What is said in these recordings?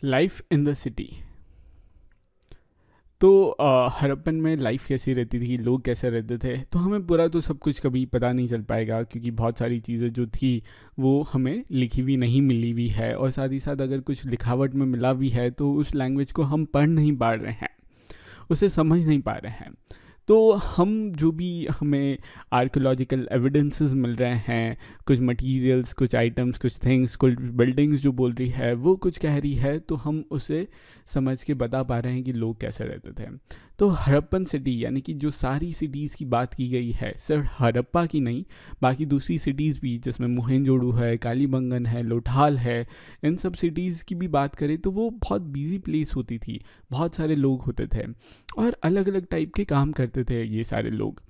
Life in the city. तो हड़प्पन में life कैसी रहती थी, लोग कैसे रहते थे, तो हमें पूरा तो सब कुछ कभी पता नहीं चल पाएगा, क्योंकि बहुत सारी चीज़ें जो थी वो हमें लिखी हुई नहीं मिली हुई है, और साथ ही साथ अगर कुछ लिखावट में मिला भी है तो उस लैंग्वेज को हम पढ़ नहीं पा रहे हैं, उसे समझ नहीं पा रहे हैं। तो हम जो भी हमें आर्कियोलॉजिकल एविडेंसेस मिल रहे हैं, कुछ मटेरियल्स, कुछ आइटम्स, कुछ थिंग्स, कुछ बिल्डिंग्स जो बोल रही है वो कुछ कह रही है, तो हम उसे समझ के बता पा रहे हैं कि लोग कैसे रहते थे। तो हड़प्पन सिटी यानी कि जो सारी सिटीज़ की बात की गई है, सिर्फ हड़प्पा की नहीं, बाकी दूसरी सिटीज़ भी जिसमें मोहनजोदड़ो है, कालीबंगन है, लोथाल है, इन सब सिटीज़ की भी बात करें तो वो बहुत बिजी प्लेस होती थी, बहुत सारे लोग होते थे और अलग अलग टाइप के काम करते थे ये सारे लोग।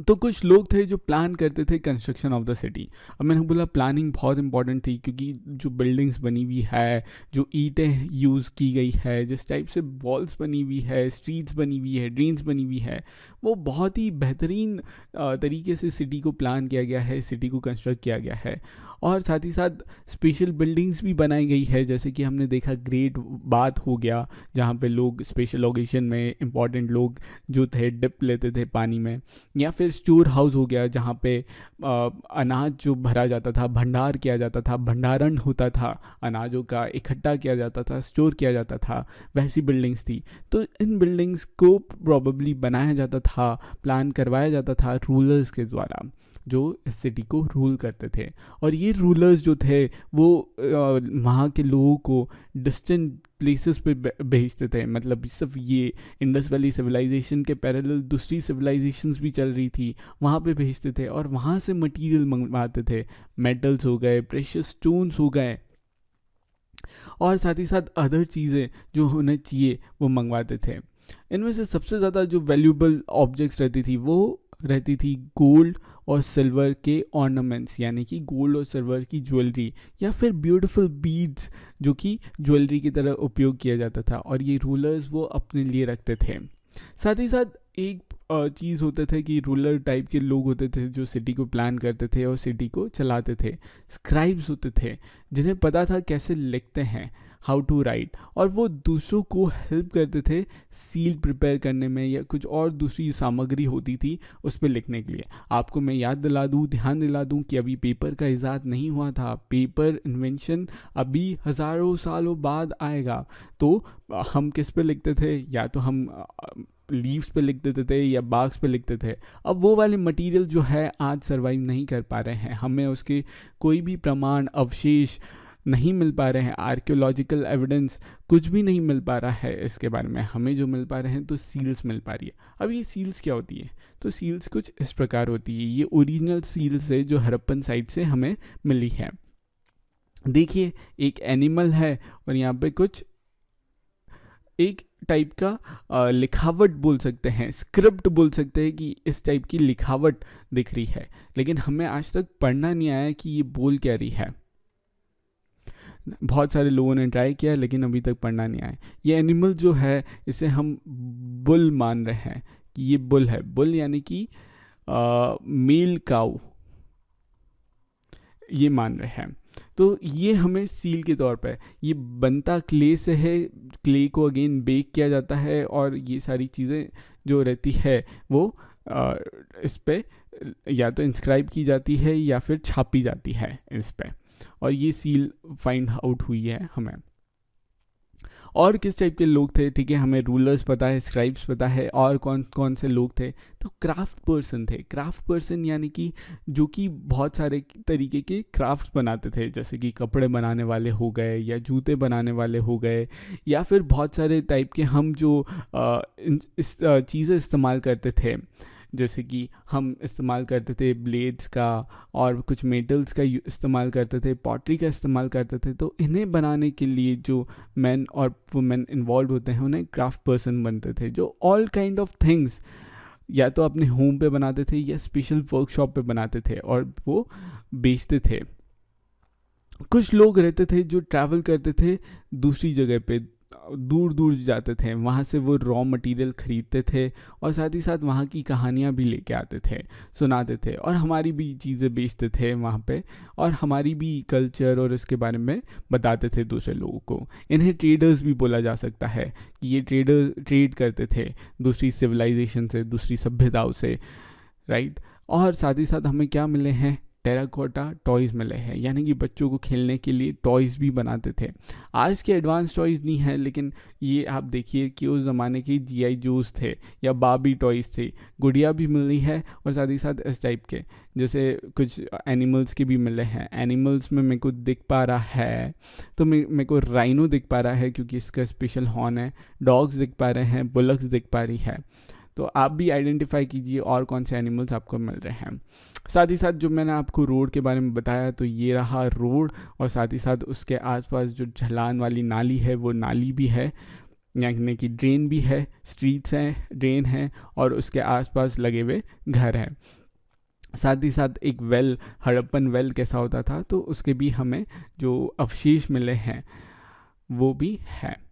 तो कुछ लोग थे जो प्लान करते थे कंस्ट्रक्शन ऑफ द सिटी। अब मैंने बोला प्लानिंग बहुत इंपॉर्टेंट थी, क्योंकि जो बिल्डिंग्स बनी हुई है, जो ईंटें यूज़ की गई है, जिस टाइप से वॉल्स बनी हुई है, स्ट्रीट्स बनी हुई है, ड्रेन्स बनी हुई है, वो बहुत ही बेहतरीन तरीके से सिटी को प्लान किया गया है, सिटी को कंस्ट्रक्ट किया गया है। और साथ ही साथ स्पेशल बिल्डिंग्स भी बनाई गई है, जैसे कि हमने देखा ग्रेट बाथ हो गया, जहाँ पे लोग स्पेशल ओकेजन में इंपॉर्टेंट लोग जो थे डिप लेते थे पानी में, या फिर स्टोर हाउस हो गया जहाँ पे अनाज जो भरा जाता था, भंडार किया जाता था, भंडारण होता था, अनाजों का इकट्ठा किया जाता था, स्टोर किया जाता था, वैसी बिल्डिंग्स थी। तो इन बिल्डिंग्स को प्रॉबेबली बनाया जाता था, प्लान करवाया जाता था रूलर्स के द्वारा, जो इस सिटी को रूल करते थे। और ये रूलर्स जो थे वो वहाँ के लोगों को डिस्टेंट प्लेसेस पे भेजते थे, मतलब सिर्फ ये इंडस वैली सिविलाइजेशन के पैरेलल दूसरी सिविलाइजेशंस भी चल रही थी, वहाँ पे भेजते थे और वहाँ से मटेरियल मंगवाते थे, मेटल्स हो गए, प्रेशियस स्टोन्स हो गए, और साथ ही साथ अदर चीज़ें जो होने चाहिए वो मंगवाते थे। इनमें से सबसे ज़्यादा जो वैल्यूबल ऑब्जेक्ट्स रहती थी वो रहती थी गोल्ड और सिल्वर के ऑर्नामेंट्स, यानी कि गोल्ड और सिल्वर की ज्वेलरी, या फिर ब्यूटीफुल बीड्स जो कि ज्वेलरी की तरह उपयोग किया जाता था, और ये रूलर्स वो अपने लिए रखते थे। साथ ही साथ एक चीज़ होते थे कि रूलर टाइप के लोग होते थे जो सिटी को प्लान करते थे और सिटी को चलाते थे। स्क्राइब्स होते थे जिन्हें पता था कैसे लिखते हैं, हाउ टू राइट, और वो दूसरों को हेल्प करते थे सील प्रिपेयर करने में, या कुछ और दूसरी सामग्री होती थी उस पर लिखने के लिए। आपको मैं याद दिला दूँ, ध्यान दिला दूँ कि अभी पेपर का इजाद नहीं हुआ था, पेपर इन्वेंशन अभी हज़ारों सालों बाद आएगा। तो हम किस पे लिखते थे, या तो हम लीव्स पे लिख देते थे या बाग्स पे लिखते थे। अब वो वाले मटेरियल जो है आज सरवाइव नहीं कर पा रहे हैं, हमें उसके कोई भी प्रमाण, अवशेष नहीं मिल पा रहे हैं, आर्कियोलॉजिकल एविडेंस कुछ भी नहीं मिल पा रहा है इसके बारे में। हमें जो मिल पा रहे हैं तो सील्स मिल पा रही है। अब ये सील्स क्या होती है, तो सील्स कुछ इस प्रकार होती है, ये ओरिजिनल सील्स है जो हड़प्पन साइट से हमें मिली है। देखिए एक एनिमल है और यहाँ पे कुछ एक टाइप का लिखावट बोल सकते हैं, स्क्रिप्ट बोल सकते हैं कि इस टाइप की लिखावट दिख रही है, लेकिन हमें आज तक पढ़ना नहीं आया कि ये बोल क्या रही है। बहुत सारे लोगों ने ट्राई किया लेकिन अभी तक पढ़ना नहीं आया। ये एनिमल जो है इसे हम बुल मान रहे हैं कि ये बुल है, बुल यानी कि मेल काऊ, ये मान रहे हैं। तो ये हमें सील के तौर पे, ये बनता क्ले से है, क्ले को अगेन बेक किया जाता है, और ये सारी चीज़ें जो रहती है वो इस पे या तो इंस्क्राइब की जाती है या फिर छापी जाती है इस पे, और ये सील फाइंड आउट हुई है हमें। और किस टाइप के लोग थे, ठीक है, हमें रूलर्स पता है, स्क्राइब्स पता है, और कौन कौन से लोग थे, तो क्राफ्ट पर्सन थे। क्राफ्ट पर्सन यानी कि जो कि बहुत सारे तरीके के क्राफ्ट्स बनाते थे, जैसे कि कपड़े बनाने वाले हो गए, या जूते बनाने वाले हो गए, या फिर बहुत सारे टाइप के हम जो चीज़ें इस्तेमाल करते थे, जैसे कि हम इस्तेमाल करते थे ब्लेड्स का, और कुछ मेटल्स का इस्तेमाल करते थे, पॉटरी का इस्तेमाल करते थे। तो इन्हें बनाने के लिए जो मैन और वुमेन इन्वॉल्व होते हैं उन्हें क्राफ्ट पर्सन बनते थे, जो ऑल काइंड ऑफ थिंग्स या तो अपने होम पे बनाते थे या स्पेशल वर्कशॉप पे बनाते थे और वो बेचते थे। कुछ लोग रहते थे जो ट्रैवल करते थे दूसरी जगह पे, दूर दूर जाते थे, वहाँ से वो रॉ मटेरियल ख़रीदते थे और साथ ही साथ वहाँ की कहानियाँ भी लेके आते थे, सुनाते थे और हमारी भी चीज़ें बेचते थे वहाँ पे, और हमारी भी कल्चर और इसके बारे में बताते थे दूसरे लोगों को। इन्हें ट्रेडर्स भी बोला जा सकता है कि ये ट्रेड करते थे दूसरी सिविलाइजेशन से, दूसरी सभ्यताओं से, राइट। और साथ ही साथ हमें क्या मिले हैं, टेराकोटा टॉयज़ मिले हैं, यानी कि बच्चों को खेलने के लिए टॉयज़ भी बनाते थे। आज के एडवांस टॉयज़ नहीं है, लेकिन ये आप देखिए कि उस ज़माने के GI जोस थे या बाबी टॉयज़ थे, गुड़िया भी मिली है और साथ ही साथ इस टाइप के जैसे कुछ एनिमल्स के भी मिले हैं। एनिमल्स में मेरे को दिख पा रहा है, तो मेरे को राइनो दिख पा रहा है क्योंकि इसका स्पेशल हॉर्न है, डॉग्स दिख पा रहे हैं, बुलक्स दिख पा रही है। तो आप भी आइडेंटिफाई कीजिए और कौन से एनिमल्स आपको मिल रहे हैं। साथ ही साथ जो मैंने आपको रोड के बारे में बताया, तो ये रहा रोड, और साथ ही साथ उसके आसपास जो ढलान वाली नाली है वो नाली भी है, यानी कि ड्रेन भी है, स्ट्रीट्स हैं, ड्रेन है, और उसके आसपास लगे हुए घर हैं। साथ ही साथ एक वेल, हड़प्पन वेल कैसा होता था, तो उसके भी हमें जो अवशेष मिले हैं वो भी है।